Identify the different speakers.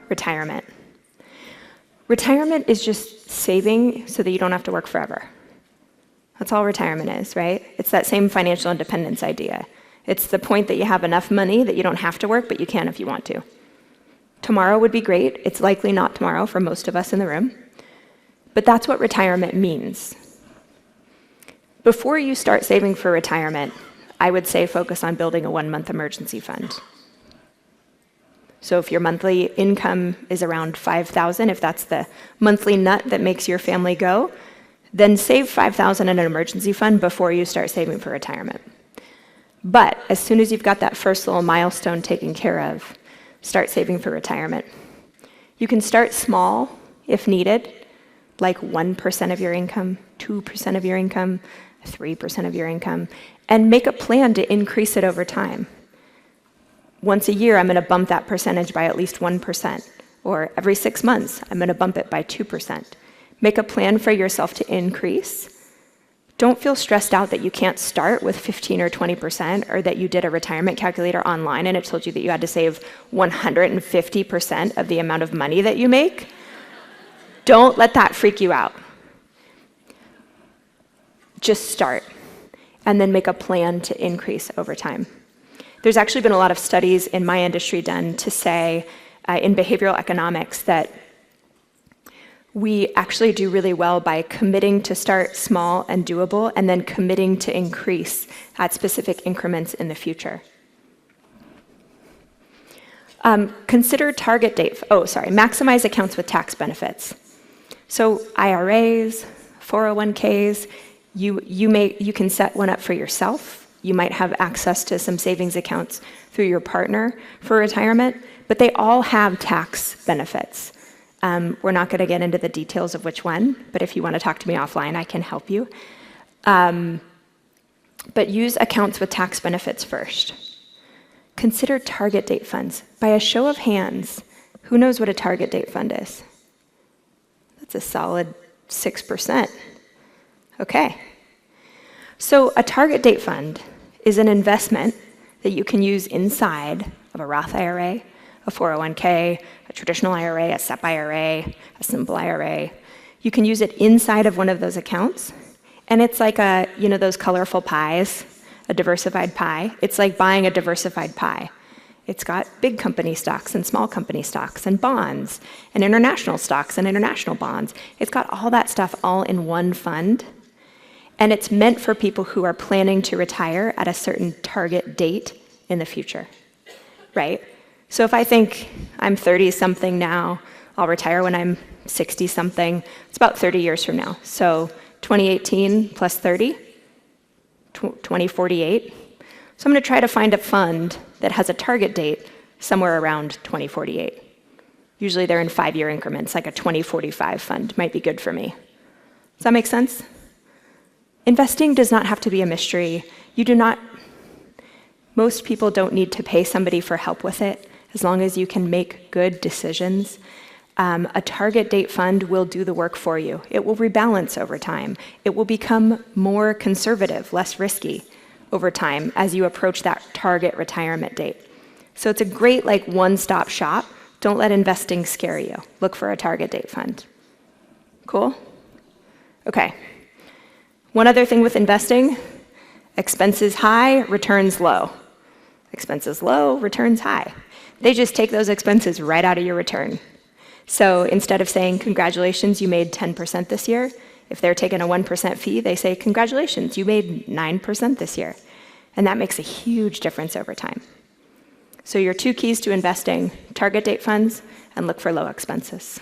Speaker 1: retirement. Retirement is just saving so that you don't have to work forever. That's all retirement is, right? It's that same financial independence idea. It's the point that you have enough money that you don't have to work, but you can if you want to. Tomorrow would be great. It's likely not tomorrow for most of us in the room. But that's what retirement means. Before you start saving for retirement, I would say focus on building a 1-month emergency fund. So if your monthly income is around $5,000, if that's the monthly nut that makes your family go, then save $5,000 in an emergency fund before you start saving for retirement. But as soon as you've got that first little milestone taken care of, start saving for retirement. You can start small if needed, like 1% of your income, 2% of your income, 3% of your income, and make a plan to increase it over time. Once a year, I'm going to bump that percentage by at least 1%, or every 6 months, I'm going to bump it by 2%. Make a plan for yourself to increase. Don't feel stressed out that you can't start with 15 or 20%, or that you did a retirement calculator online and it told you that you had to save 150% of the amount of money that you make. Don't let that freak you out. Just start, and then make a plan to increase over time. There's actually been a lot of studies in my industry done to say, in behavioral economics, that we actually do really well by committing to start small and doable, and then committing to increase at specific increments in the future. Consider target date. Maximize accounts with tax benefits. So IRAs, 401ks, you can set one up for yourself. You might have access to some savings accounts through your partner for retirement, but they all have tax benefits. We're not going to get into the details of which one, but if you want to talk to me offline, I can help you. But use accounts with tax benefits first. Consider target date funds. By a show of hands, who knows what a target date fund is? That's a solid 6%. Okay. So a target date fund is an investment that you can use inside of a Roth IRA, a 401k, a traditional IRA, a SEP IRA, a simple IRA. You can use it inside of one of those accounts, and it's like those colorful pies, a diversified pie. It's like buying a diversified pie. It's got big company stocks and small company stocks and bonds and international stocks and international bonds. It's got all that stuff all in one fund. And it's meant for people who are planning to retire at a certain target date in the future, right? So if I think I'm 30-something now, I'll retire when I'm 60-something. It's about 30 years from now. So 2018 plus 30, 2048. So I'm going to try to find a fund that has a target date somewhere around 2048. Usually they're in 5-year increments, like a 2045 fund might be good for me. Does that make sense? Investing does not have to be a mystery. Most people don't need to pay somebody for help with it, as long as you can make good decisions. A target date fund will do the work for you. It will rebalance over time. It will become more conservative, less risky over time as you approach that target retirement date. So it's a great one-stop shop. Don't let investing scare you. Look for a target date fund. Cool? Okay. One other thing with investing, expenses high, returns low. Expenses low, returns high. They just take those expenses right out of your return. So instead of saying, congratulations, you made 10% this year, if they're taking a 1% fee, they say, congratulations, you made 9% this year. And that makes a huge difference over time. So your 2 keys to investing, target date funds, and look for low expenses.